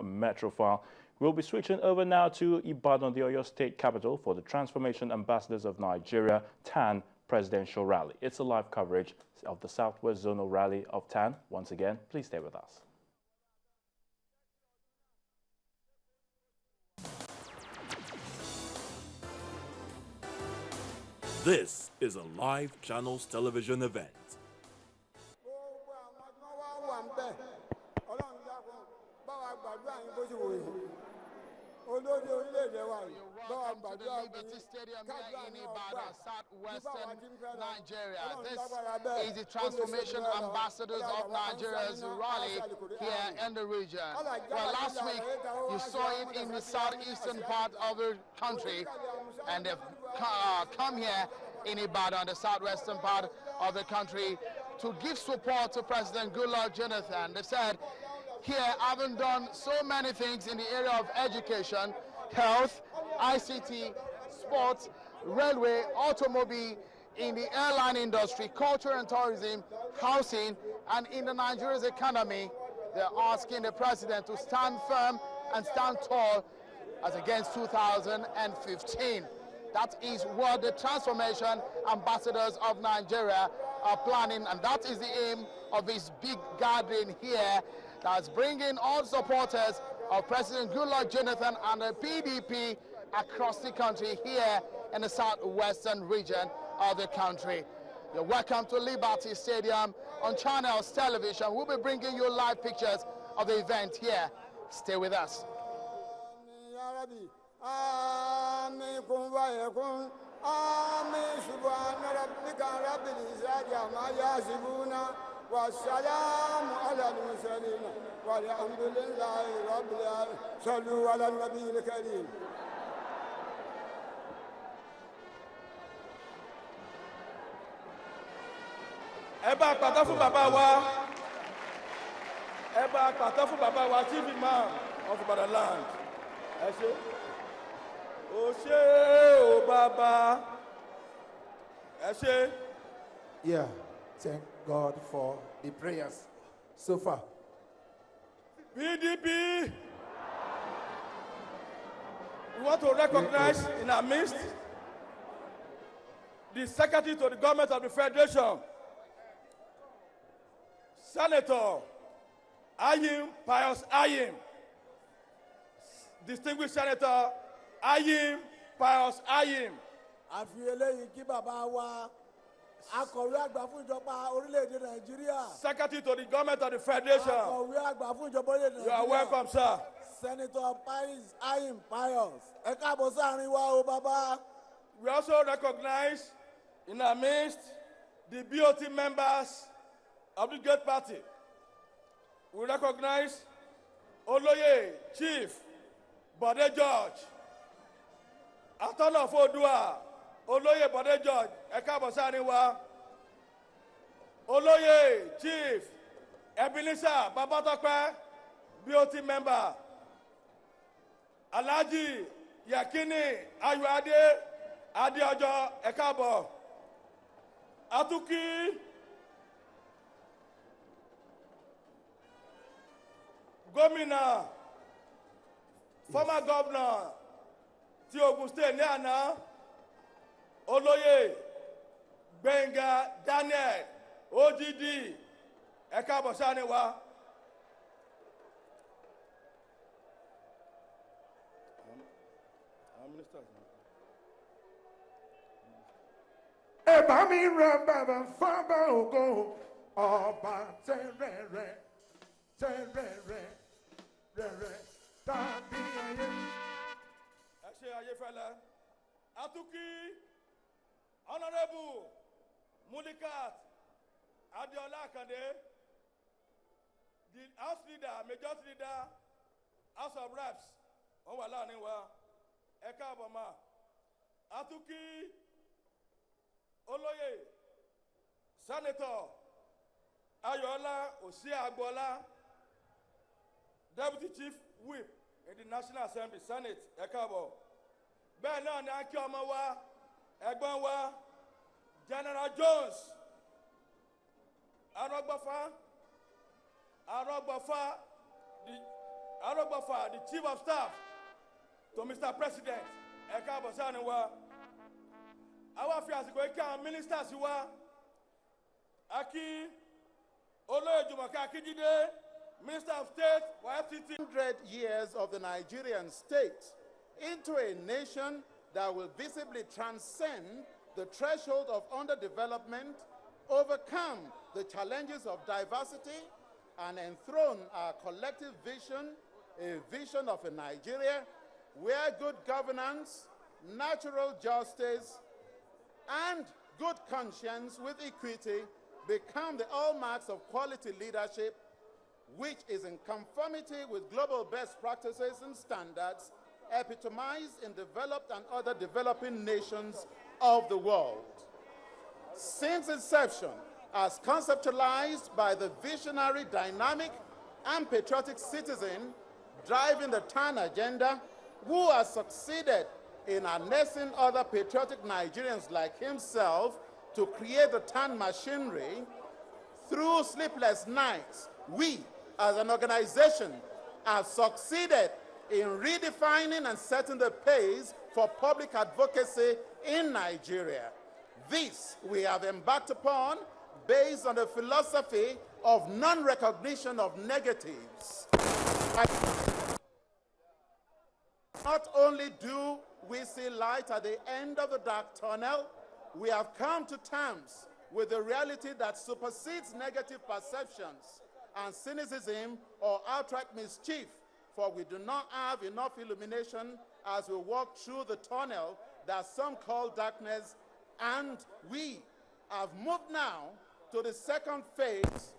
Metrofile. We'll be switching over now to Ibadan, the Oyo State capital, for the Transformation Ambassadors of Nigeria TAN Presidential Rally. It's a live coverage of the Southwest Zonal Rally of TAN. Once again, please stay with us. This is a live Channels television event. Welcome to the Liberty Stadium here in Ibadan, southwestern Nigeria. This is the Transformation Ambassadors of Nigeria's rally here in the region. Well, last week you saw it in the southeastern part of the country, and they've come here in Ibadan, the southwestern part of the country, to give support to President Goodluck Jonathan. They said, here, having done so many things in the area of education, health, ICT, sports, railway, automobile, in the airline industry, culture and tourism, housing, and in the Nigeria's economy, they're asking the president to stand firm and stand tall as against 2015. That is what the Transformation Ambassadors of Nigeria are planning, and that is the aim of this big gathering here that's bringing all supporters of President Goodluck Jonathan and the PDP across the country here in the southwestern region of the country. You're welcome to Liberty Stadium on Channels Television. We'll be bringing you live pictures of the event here. Stay with us. والسلام على المرسلين والحمد لله رب العالمين صلوا على النبي الكريم. Ẹ bá pàtó fún bàbá wa. Ẹ bá pàtó fún bàbá wa, Chief Imam of Ibadan land. Ẹ ṣé. Ó ṣé o bàbá. Ẹ ṣé. Yeah, thank God for the prayers so far. PDP, we want to recognize in our midst the Secretary to the Government of the Federation, Senator Ayim Pius Ayim, distinguished Senator Ayim Pius Ayim. Secretary to the Government of the Federation. You are welcome, sir. Senator Pius Ayim Pius. We also recognize in our midst the BOT members of the great party. We recognize Oloye Chief Bode George, Attorney of Odua, Oloye Bode George, Ekabosaniwa, Oloye Chief Ebenezer Babatope, BOT member, Alhaji Yakini Ayuade Adeojo Ekabo, Atuki Gómìnà, former governor ti Ogun State ní àná, Olóyè Gbénga Daniel OGD ẹ káàbọ̀ sáni wa. Ẹ bá mi ra bàbá fábà ògo ọba tẹ́rẹ̀rẹ̀ tẹ́rẹ̀rẹ̀ rẹ̀rẹ̀ tàbí ayé. Ẹ ṣe Ayéfẹ́lẹ́. Atuki Honorable Mulikat Adeola Akande, the House Leader, Majority Leader, House of Reps, wọ́n wà láàrin wa. Ẹ káàbọ̀ ma. Atuki Olóyè Senator Ayọ̀ọ́lá Òsíàgbọ́lá, Deputy Chief Whip in the National Assembly, Senate, ẹ káàbọ̀. Bẹ́ẹ̀ náà ni a kí ọmọ wa, ẹ̀gbọ́n wa, General Jones, Arọ́gbọ́fá, the Arogbafa, the Chief of Staff, to Mr. President, Eka Bosaniwa, our Fiasiko ministers you are, Aki, Olo Jumaka Kijide, Minister of State, YFTT. 100 years of the Nigerian state into a nation that will visibly transcend the threshold of underdevelopment, overcome the challenges of diversity, and enthrone our collective vision, a vision of a Nigeria where good governance, natural justice, and good conscience with equity become the hallmarks of quality leadership, which is in conformity with global best practices and standards epitomized in developed and other developing nations of the world. Since inception, as conceptualized by the visionary, dynamic, and patriotic citizen driving the TAN agenda, who has succeeded in harnessing other patriotic Nigerians like himself to create the TAN machinery, through sleepless nights, we, as an organization, have succeeded in redefining and setting the pace for public advocacy in Nigeria. This we have embarked upon based on the philosophy of non-recognition of negatives. Not only do we see light at the end of the dark tunnel, we have come to terms with the reality that supersedes negative perceptions and cynicism or outright mischief, for we do not have enough illumination as we walk through the tunnel that some call darkness, and we have moved now to the second phase.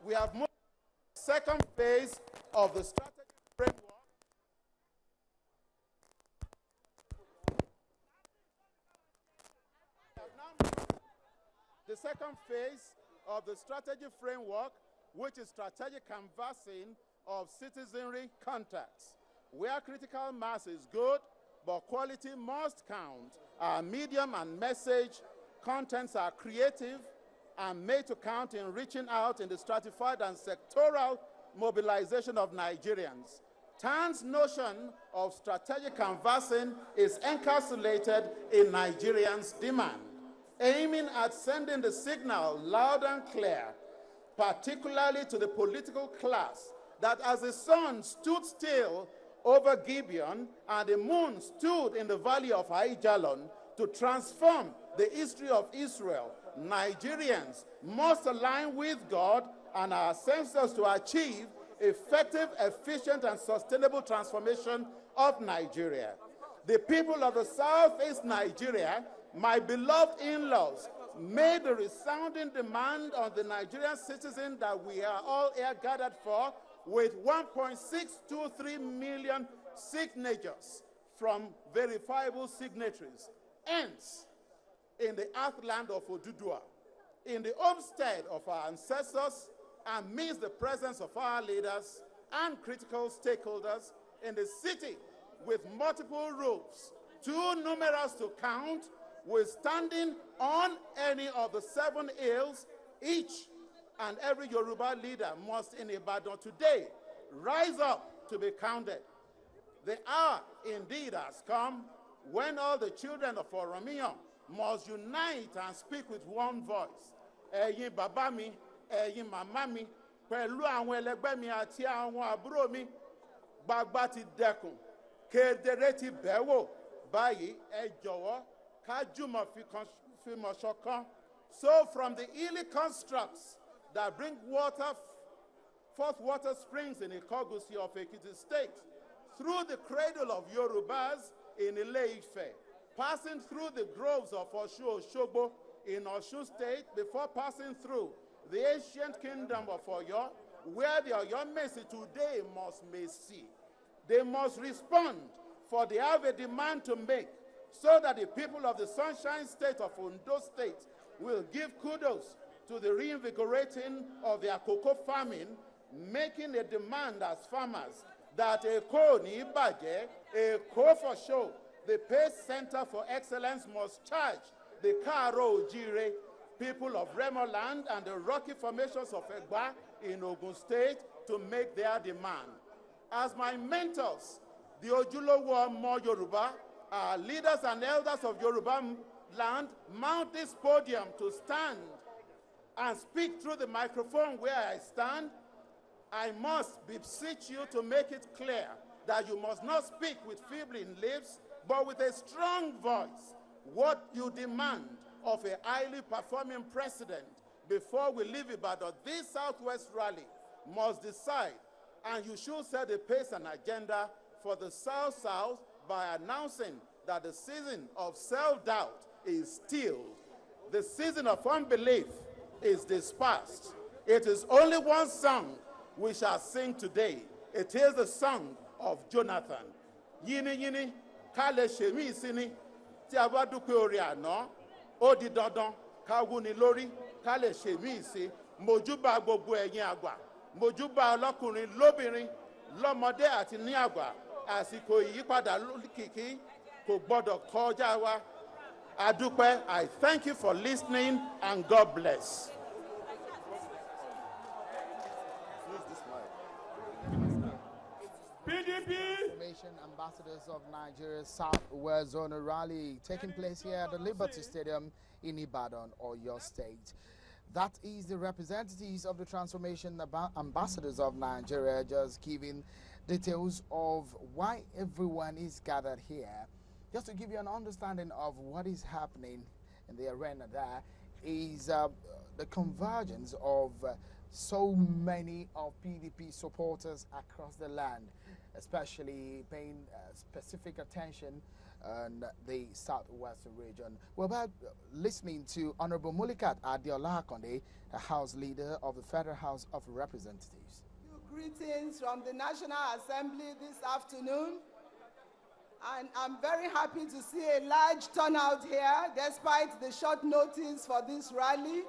We have moved to the second phase of the strategic framework. The second phase of the strategy framework, which is strategic canvassing of citizenry contacts, where critical mass is good, but quality must count. Our medium and message contents are creative and made to count in reaching out in the stratified and sectoral mobilization of Nigerians. TAN's notion of strategic canvassing is encapsulated in Nigerians' demand, aiming at sending the signal loud and clear, particularly to the political class, that as the sun stood still over Gibeon and the moon stood in the valley of Aijalon to transform the history of Israel, Nigerians must align with God and our ancestors to achieve effective, efficient, and sustainable transformation of Nigeria. The people of the Southeast Nigeria, my beloved in-laws, made the resounding demand on the Nigerian citizen that we are all here gathered for, with 1.623 million signatures from verifiable signatories. Hence, in the earthland of Odudua, in the homestead of our ancestors, amidst the presence of our leaders and critical stakeholders, in the city with multiple roofs, too numerous to count, with standing on any of the 7 hills, each and every Yoruba leader must in Ibadan today rise up to be counted. The hour indeed has come when all the children of Oromiyan must unite and speak with one voice. Ẹ̀yin bàbá mi, ẹ̀yin màmá mi, pẹ̀lú àwọn ẹlẹgbẹ́ mi àti àwọn àbúrò mi, gbagba ti dẹkùn, kedere ti bẹ̀wò, báyìí ẹ jọ̀wọ́ ká jùmọ̀ fìmọ̀ ṣọ̀kan. So from the hilly constructs that bring forth water springs in Ikogusi of Ekiti State, through the cradle of Yorubas in Ile-Ife, passing through the groves of Oshu-Oshogbo in Osun State, before passing through the ancient kingdom of Oyo, where the Oyomesi today must see. They must respond, for they have a demand to make, so that the people of the Sunshine State of Ondo State will give kudos to the reinvigorating of their cocoa farming, making a demand as farmers that Eko ni Ibaje, Eko for show, the Pace Center for Excellence must charge the Karo Ojire, people of Remo Land and the rocky formations of Egba in Ogun State to make their demand. As my mentors, the Ojulowo Omo Yoruba, our leaders and elders of Yoruba land, mount this podium to stand and speak through the microphone where I stand, I must beseech you to make it clear that you must not speak with fibling lips, but with a strong voice, what you demand of a highly performing president before we leave Ibadan. This Southwest rally must decide, and you should set a pace and agenda for the South-South by announcing that the season of self-doubt is stilled. The season of unbelief is dispersed. It is only one song we shall sing today. It is the song of Jonathan. Yini yini, kale shemi isini, ti a bá dúpẹ́ orí àná, ó di dandan, ká wúni lórí, kale shemi isi, mojúbà gbogbo ẹ̀yin àgbà, mojúbà ọlọ́kùnrin lóbìnrin, lọ́mọdé àti ní àgbà, àsìkò ìyípadà kìkì kò gbọ́dọ̀ kọjá wa. Adúpẹ́, I thank you for listening and God bless. Information Ambassadors of Nigeria's Southwest Zone rally taking place here at the Liberty Stadium in Ibadan, Oyo State. That is the representatives of the Transformation Ambassadors of Nigeria just giving details of why everyone is gathered here. Just to give you an understanding of what is happening in the arena, there is the convergence of so many of PDP supporters across the land, especially paying specific attention on the Southwest region. We're about listening to Honorable Mulikat Adiola Akonde, a House Leader of the Federal House of Representatives. Greetings from the National Assembly this afternoon. And I'm very happy to see a large turnout here despite the short notice for this rally.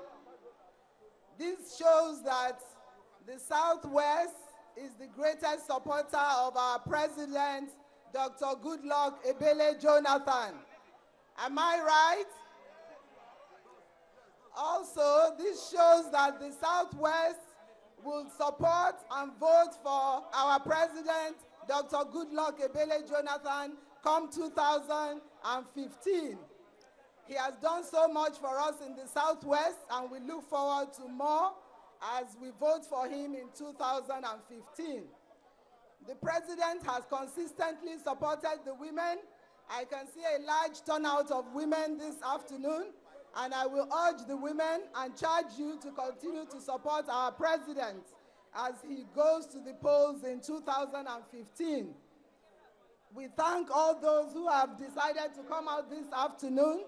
This shows that the Southwest is the greatest supporter of our President, Dr. Goodluck Ebele Jonathan. Am I right? Also, this shows that the Southwest will support and vote for our President, Dr. Goodluck Ebele Jonathan, come 2015. He has done so much for us in the Southwest, and we look forward to more as we vote for him in 2015. The President has consistently supported the women. I can see a large turnout of women this afternoon, and I will urge the women and charge you to continue to support our President as he goes to the polls in 2015. We thank all those who have decided to come out this afternoon,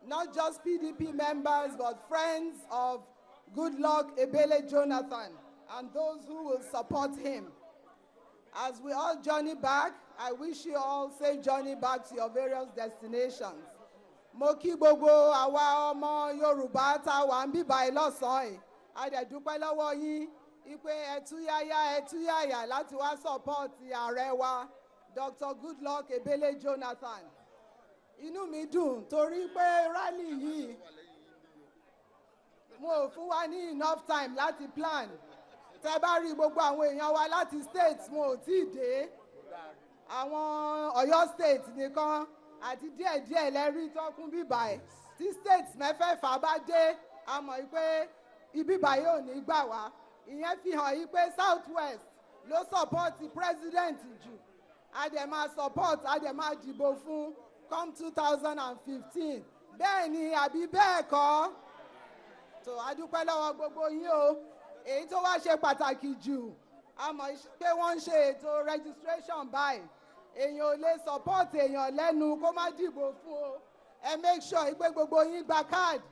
not just PDP members, but friends of Goodluck Ebele Jonathan and those who will support him. As we all journey back, I wish you all safe journey back to your various destinations. Mo kí gbogbo àwa ọmọ Yorùbá tá wà ń bíbá ìlọ́sàn-án yìí. A dẹ̀ dúpẹ́ lọ́wọ́ yín wípé ẹ túyáyá láti wá support ààrẹ wa, Dr. Goodluck Ebele Jonathan. Inú mi dùn torí pé rally yìí mo ò fún wa ní enough time láti plan. Tẹ́ bá rí gbogbo àwọn èèyàn wa láti state mo ò tíì dé. Àwọn Ọ̀yọ́ state nìkan àti díẹ̀díẹ̀ lẹ́rí tọ́kún bíbáyìí. Tí states mẹ́fẹ̀ẹ̀fà bá dé, a mọ̀ pé ibíbáyìí ò ní gbà wá. Ìyẹn fi hàn yí pé Southwest ló support president jù. A dẹ̀ máa support, a dẹ̀ máa dìbò fún come 2015. Bẹ́ẹ̀ ni àbí bẹ́ẹ̀ kọ́? So a dúpẹ́ lọ́wọ́ gbogbo yín o. Èyí tó wá ṣe pàtàkì jù, a mọ̀ pé wọ́n ń ṣe ètò registration báyìí. Èèyàn ò lè support èèyàn lẹ́nu kó má dìbò fún o. Ẹ make sure pé gbogbo yín gba káàdì.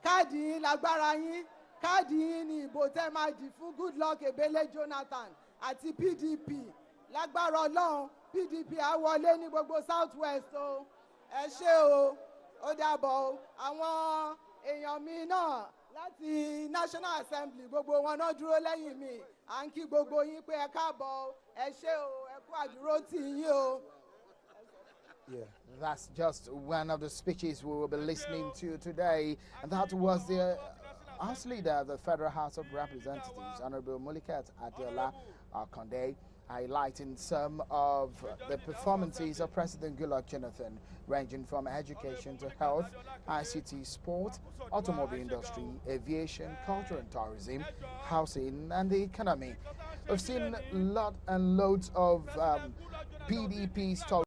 Káàdì yín lágbára yín. Káàdì yín ni ìbò tẹ́ máa dì fún Goodluck Ebele Jonathan àti PDP. Lágbára Ọlọ́run, PDP á wọlé ní gbogbo Southwest o. Ẹ ṣé o, ó dàbọ̀ o. Àwọn èèyàn mi náà láti National Assembly gbogbo wọn náà dúró lẹ́yìn mi. À ń kí gbogbo yín pé ẹ káàbọ̀ o. Ẹ ṣé o, ẹ kú àdúró tì yín o. Yeah, that's just one of the speeches we will be listening to today. And that was the House Leader of the Federal House of Representatives, Honorable Mulikat Adiola Akonde. highlighting some of the performances of President Goodluck Jonathan, ranging from education to health, ICT, sport, automobile industry, aviation, culture and tourism, housing and the economy. We've seen lot and loads of PDP stories.